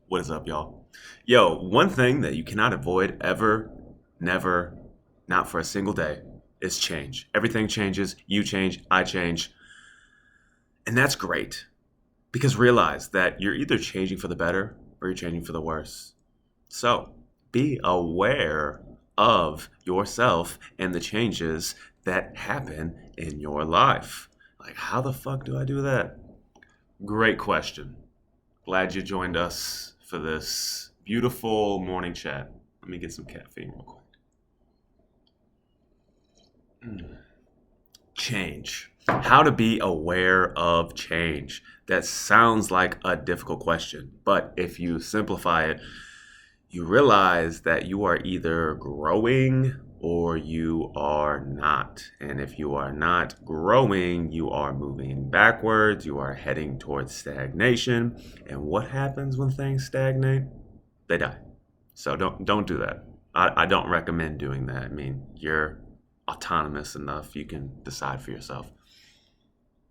What is up, y'all? Yo, one thing that you cannot avoid ever, never, not for a single day, is change. Everything changes, you change, I change. And that's great because realize that you're either changing for the better or you're changing for the worse. So be aware of yourself and the changes that happen in your life. Like, how the fuck do I do that? Great question. Glad you joined us for this beautiful morning chat. Let me get some caffeine real quick. Change. How to be aware of change. That sounds like a difficult question, but if you simplify it, you realize that you are either growing or you are not. And if you are not growing, you are moving backwards, you are heading towards stagnation. And what happens when things stagnate? They die. So don't do that. I don't recommend doing that. I mean, you're autonomous enough, you can decide for yourself.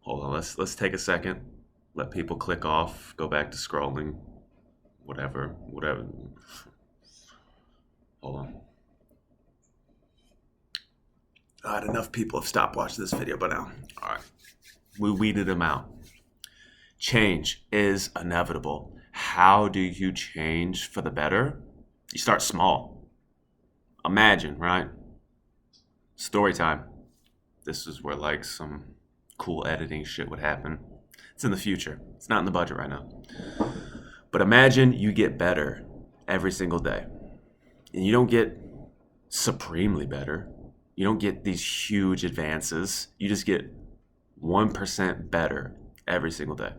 Hold on, let's take a second. Let people click off, go back to scrolling, whatever. Hold on. God, enough people have stopped watching this video by now. All right. We weeded them out. Change is inevitable. How do you change for the better? You start small. Imagine, right? Story time. This is where like some cool editing shit would happen. It's in the future. It's not in the budget right now. But imagine you get better every single day. And you don't get supremely better. You don't get these huge advances. You just get 1% better every single day.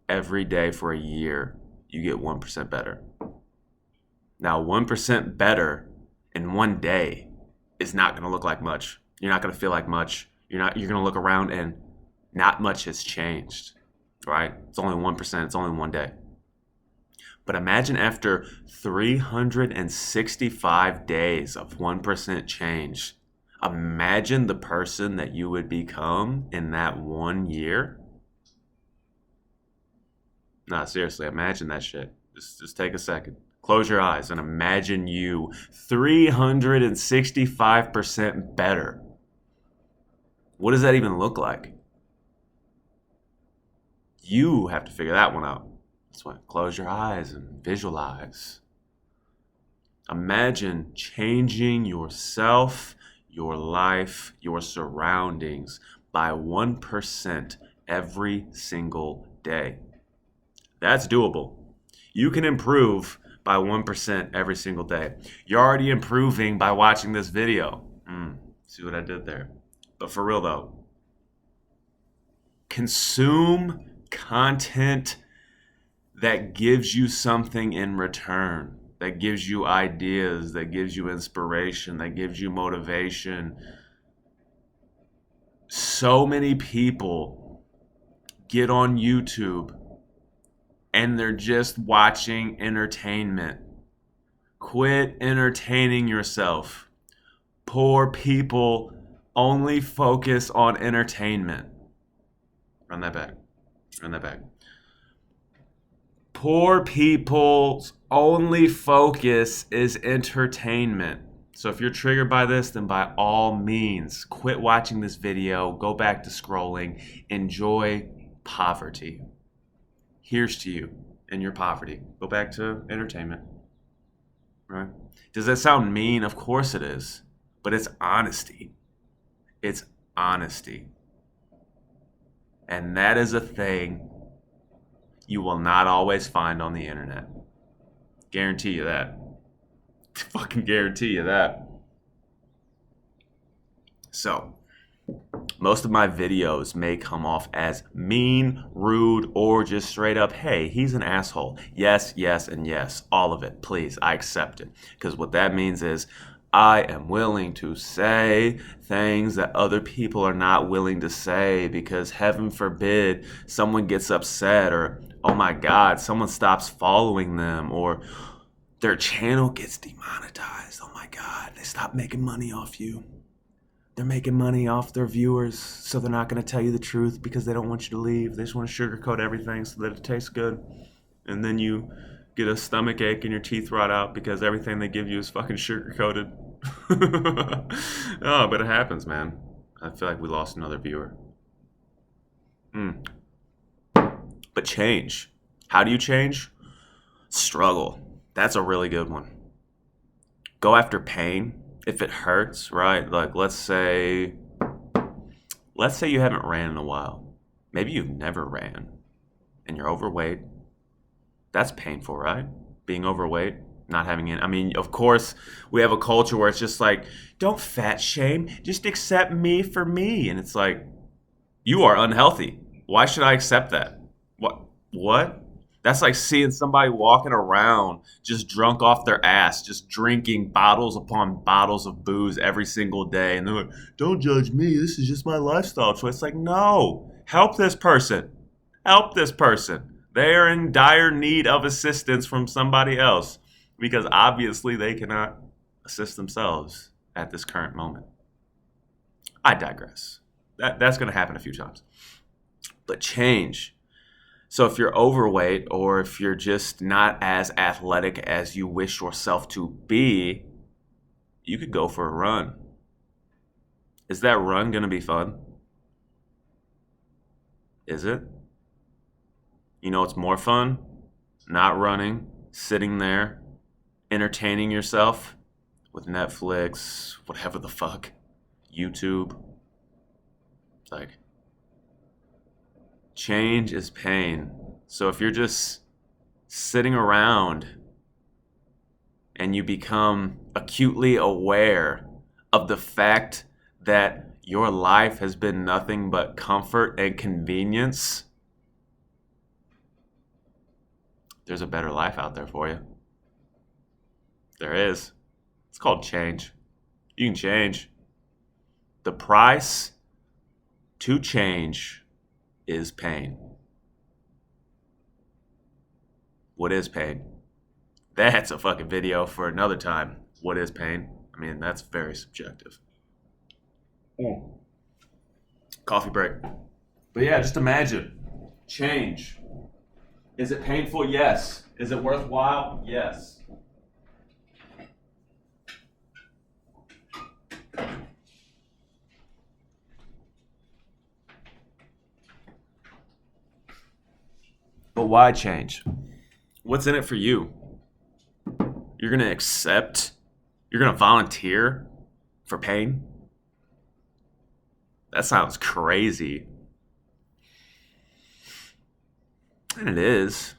Every day for a year, you get 1% better. Now, 1% better in one day is not going to look like much. You're not going to feel like much. You're going to look around and not much has changed, right? It's only 1%. It's only one day. But imagine after 365 days of 1% change, imagine the person that you would become in that 1 year. Nah, seriously, imagine that shit. Just take a second. Close your eyes and imagine you 365% better. What does that even look like? You have to figure that one out. That's why close your eyes and visualize. Imagine changing yourself, your life, your surroundings by 1% every single day. That's doable. You can improve by 1% every single day. You're already improving by watching this video. See what I did there? But for real though, consume content that gives you something in return, that gives you ideas, that gives you inspiration, that gives you motivation. So many people get on YouTube and they're just watching entertainment. Quit entertaining yourself. Poor people only focus on entertainment. Run that back. Poor people's only focus is entertainment. So if you're triggered by this, then by all means, quit watching this video, go back to scrolling, enjoy poverty. Here's to you and your poverty. Go back to entertainment. Right? Does that sound mean? Of course it is. But it's honesty. It's honesty. And that is a thing you will not always find on the internet. Guarantee you that. Fucking guarantee you that. So, most of my videos may come off as mean, rude, or just straight up, hey, he's an asshole. Yes, and yes. All of it. Please, I accept it. Because what that means is I am willing to say things that other people are not willing to say because heaven forbid someone gets upset or, oh my God, someone stops following them or their channel gets demonetized. Oh my God, they stop making money off you. They're making money off their viewers, so they're not going to tell you the truth because they don't want you to leave. They just want to sugarcoat everything so that it tastes good. And then you get a stomach ache and your teeth rot out because everything they give you is fucking sugar-coated. Oh, but it happens, man. I feel like we lost another viewer. But change. How do you change? Struggle. That's a really good one. Go after pain if it hurts, right? Like let's say you haven't ran in a while. Maybe you've never ran and you're overweight. That's painful, right? Being overweight, not having it. I mean, of course, we have a culture where it's just like, don't fat shame, just accept me for me. And it's like, you are unhealthy. Why should I accept that? What? That's like seeing somebody walking around just drunk off their ass, just drinking bottles upon bottles of booze every single day. And they're like, don't judge me. This is just my lifestyle choice. It's like, no, help this person. Help this person. They are in dire need of assistance from somebody else because obviously they cannot assist themselves at this current moment. I digress. That's going to happen a few times. But change. So if you're overweight or if you're just not as athletic as you wish yourself to be, you could go for a run. Is that run going to be fun? Is it? You know, it's more fun not running, sitting there, entertaining yourself with Netflix, whatever the fuck, YouTube. Like, change is pain. So if you're just sitting around and you become acutely aware of the fact that your life has been nothing but comfort and convenience, there's a better life out there for you. There is. It's called change. You can change. The price to change is pain. What is pain? That's a fucking video for another time. What is pain? I mean, that's very subjective. Coffee break. But yeah, just imagine. Change. Is it painful? Yes. Is it worthwhile? Yes. But why change? What's in it for you? You're going to accept? You're going to volunteer for pain? That sounds crazy. And it is.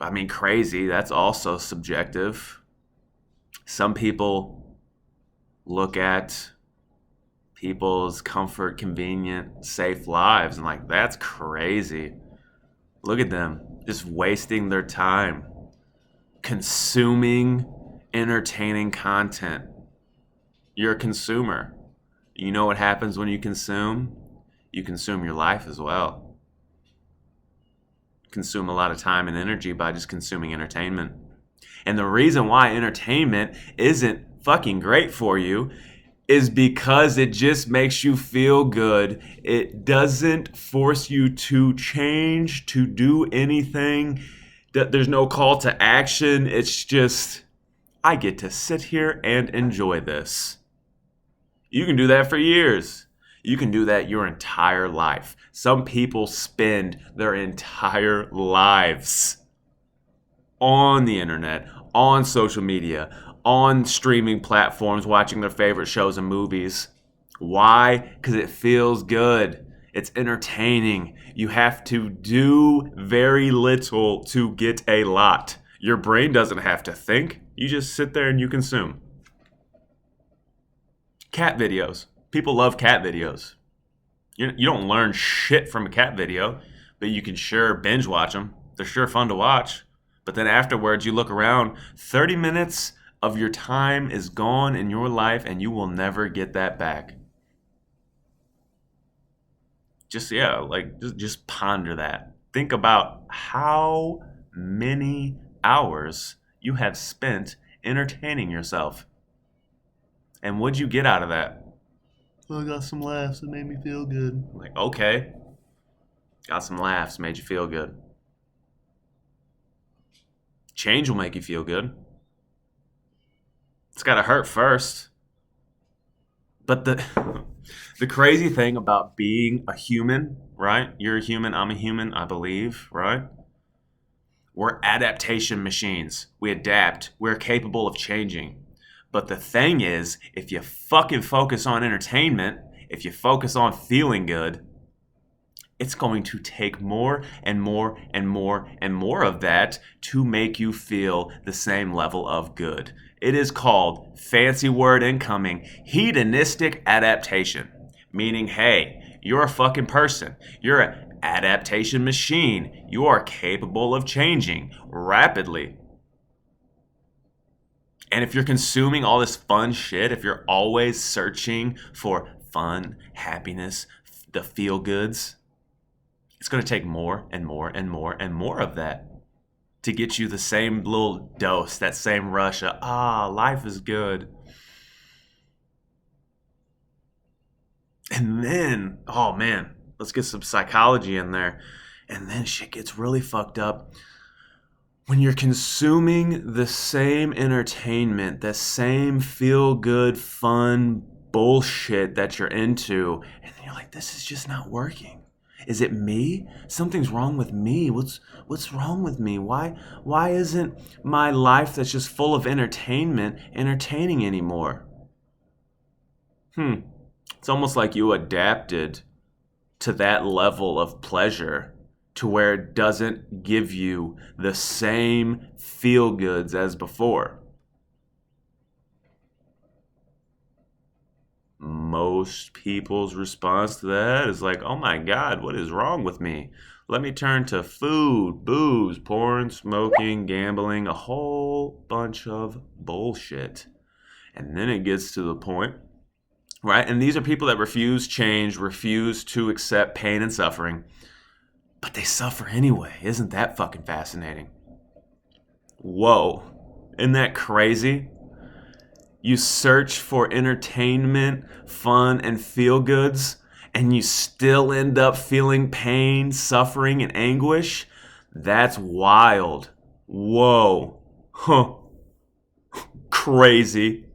I mean, crazy, that's also subjective. Some people look at people's comfort, convenient, safe lives and like, that's crazy. Look at them just wasting their time consuming entertaining content. You're a consumer. You know what happens when you consume? You consume your life as well. Consume a lot of time and energy by just consuming entertainment. And the reason why entertainment isn't fucking great for you is because it just makes you feel good. It doesn't force you to change, to do anything. There's no call to action. It's just, I get to sit here and enjoy this. You can do that for years. You can do that your entire life. Some people spend their entire lives on the internet, on social media, on streaming platforms, watching their favorite shows and movies. Why? Because it feels good. It's entertaining. You have to do very little to get a lot. Your brain doesn't have to think. You just sit there and you consume. Cat videos. People love cat videos. You don't learn shit from a cat video, but you can sure binge watch them. They're sure fun to watch. But then afterwards, you look around, 30 minutes of your time is gone in your life, and you will never get that back. Just ponder that. Think about how many hours you have spent entertaining yourself. And what'd you get out of that? I got some laughs. It made me feel good. I'm like, okay. Got some laughs. Made you feel good. Change will make you feel good. It's got to hurt first. But the crazy thing about being a human, right? You're a human, I'm a human, I believe, right? We're adaptation machines. We adapt. We're capable of changing. But the thing is, if you fucking focus on entertainment, if you focus on feeling good, it's going to take more and more and more and more of that to make you feel the same level of good. It is called, fancy word incoming, hedonistic adaptation. Meaning, hey, you're a fucking person. You're an adaptation machine. You are capable of changing rapidly. And if you're consuming all this fun shit, if you're always searching for fun, happiness, the feel goods, it's going to take more and more and more and more of that to get you the same little dose, that same rush of, life is good. And then, oh man, let's get some psychology in there. And then shit gets really fucked up. When you're consuming the same entertainment, the same feel-good, fun bullshit that you're into, and then you're like, this is just not working. Is it me? Something's wrong with me. What's wrong with me? Why isn't my life that's just full of entertainment entertaining anymore? It's almost like you adapted to that level of pleasure to where it doesn't give you the same feel goods as before. Most people's response to that is like, oh my God, what is wrong with me? Let me turn to food, booze, porn, smoking, gambling, a whole bunch of bullshit. And then it gets to the point, right? And these are people that refuse change, refuse to accept pain and suffering, but they suffer anyway. Isn't that fucking fascinating? Whoa, isn't that crazy? You search for entertainment, fun, and feel-goods, and you still end up feeling pain, suffering, and anguish? That's wild. Whoa. Huh. Crazy.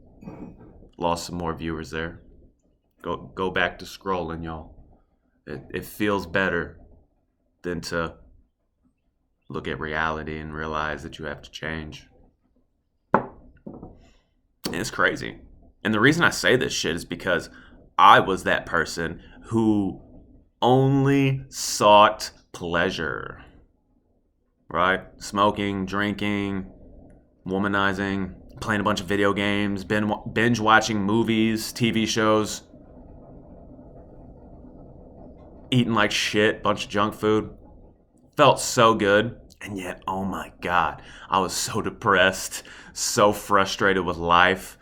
Lost some more viewers there. Go back to scrolling, y'all. It feels better than to look at reality and realize that you have to change. And it's crazy. And the reason I say this shit is because I was that person who only sought pleasure. Right? Smoking, drinking, womanizing, playing a bunch of video games, binge watching movies, TV shows, eating like shit, bunch of junk food. Felt so good. And yet, oh my God, I was so depressed, so frustrated with life,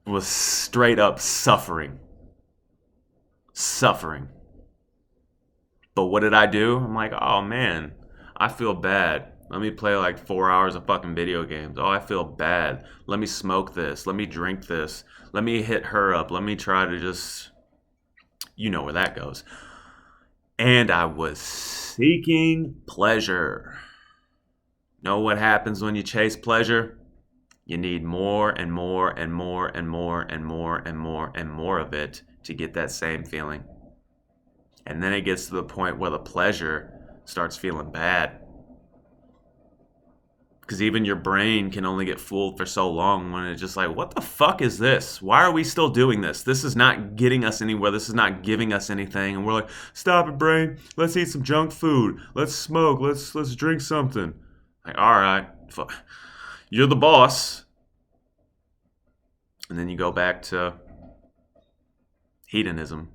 was straight up suffering. Suffering. But what did I do? I'm like, oh man, I feel bad. Let me play like 4 hours of fucking video games. Oh, I feel bad. Let me smoke this. Let me drink this. Let me hit her up. Let me try to just, you know where that goes. And I was seeking pleasure. Know what happens when you chase pleasure? You need more and more and more and more and more and more and more of it to get that same feeling. And then it gets to the point where the pleasure starts feeling bad. Because even your brain can only get fooled for so long when it's just like, what the fuck is this? Why are we still doing this? This is not getting us anywhere. This is not giving us anything. And we're like, stop it, brain. Let's eat some junk food. Let's smoke. Let's drink something. Like, all right, you're the boss. And then you go back to hedonism,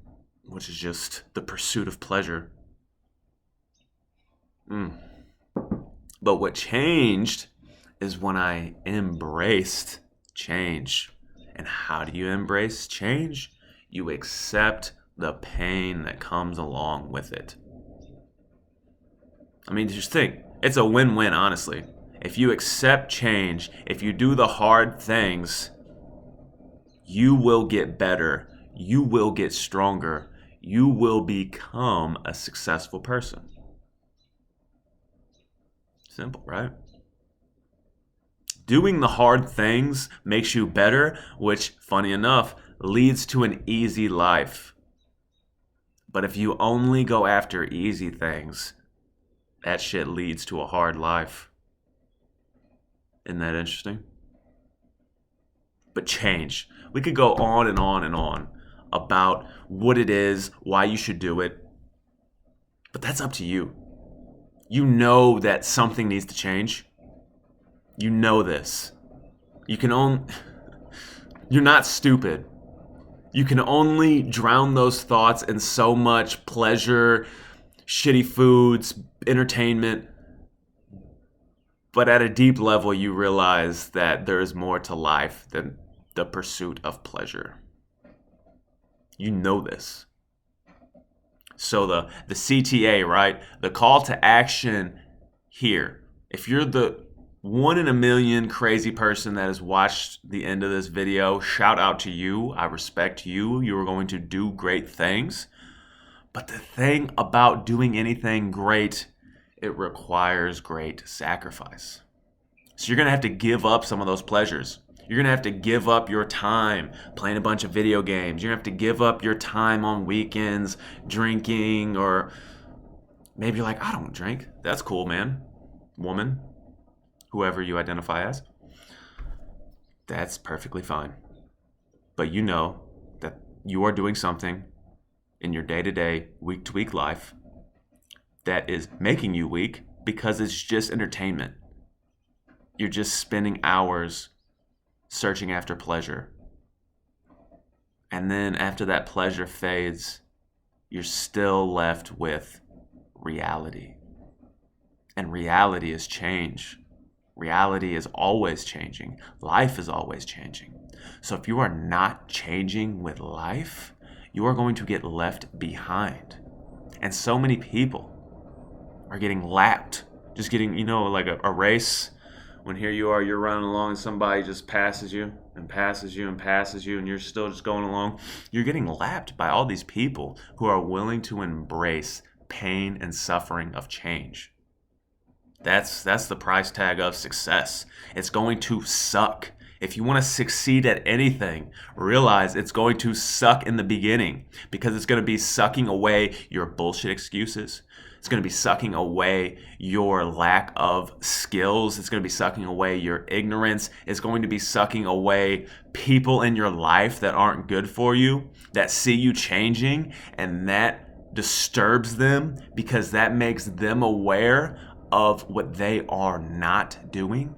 which is just the pursuit of pleasure. But what changed is when I embraced change. And how do you embrace change? You accept the pain that comes along with it. I mean, just think. It's a win-win, honestly. If you accept change, if you do the hard things, you will get better. you will get stronger. You will become a successful person. Simple, right? Doing the hard things makes you better, which, funny enough, leads to an easy life. But if you only go after easy things, that shit leads to a hard life. Isn't that interesting? But change. We could go on and on and on about what it is, why you should do it. But that's up to you. You know that something needs to change. You know this. You're not stupid. You can only drown those thoughts in so much pleasure, shitty foods, entertainment. But at a deep level, you realize that there is more to life than the pursuit of pleasure. You know this. So the CTA, right? The call to action here. If you're the 1 in a million crazy person that has watched the end of this video, shout out to you. I respect you. You are going to do great things. But the thing about doing anything great, it requires great sacrifice. So you're going to have to give up some of those pleasures. You're going to have to give up your time playing a bunch of video games. You're going to have to give up your time on weekends drinking, or maybe you're like, I don't drink. That's cool, man. Woman, whoever you identify as. That's perfectly fine. But you know that you are doing something in your day-to-day, week-to-week life that is making you weak because it's just entertainment. You're just spending hours searching after pleasure. And then after that pleasure fades, you're still left with reality. And reality is change. Reality is always changing. Life is always changing. So if you are not changing with life, you are going to get left behind. And so many people are getting lapped. Just getting, like a race. When here you are, you're running along and somebody just passes you and passes you and passes you and you're still just going along. You're getting lapped by all these people who are willing to embrace pain and suffering of change. That's the price tag of success. It's going to suck. If you want to succeed at anything, realize it's going to suck in the beginning because it's going to be sucking away your bullshit excuses. It's going to be sucking away your lack of skills. It's going to be sucking away your ignorance. It's going to be sucking away people in your life that aren't good for you, that see you changing, and that disturbs them because that makes them aware of what they are not doing.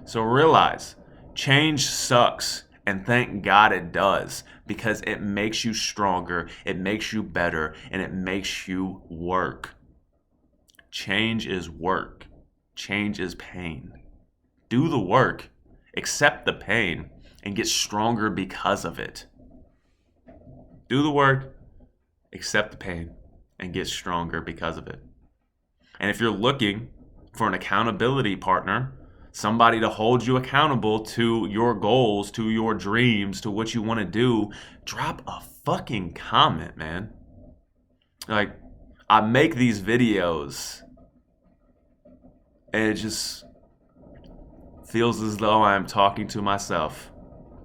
So realize, change sucks, and thank God it does, because it makes you stronger, it makes you better, and it makes you work. Change is work. Change is pain. Do the work, accept the pain, and get stronger because of it. Do the work, accept the pain, and get stronger because of it. And if you're looking for an accountability partner, somebody to hold you accountable to your goals, to your dreams, to what you want to do, drop a fucking comment, man. Like, I make these videos and it just feels as though I'm talking to myself.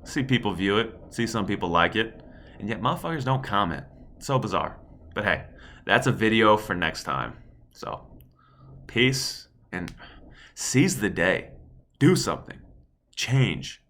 See people view it, see some people like it, and yet motherfuckers don't comment. It's so bizarre. But hey, that's a video for next time. So, peace and seize the day. Do something. Change.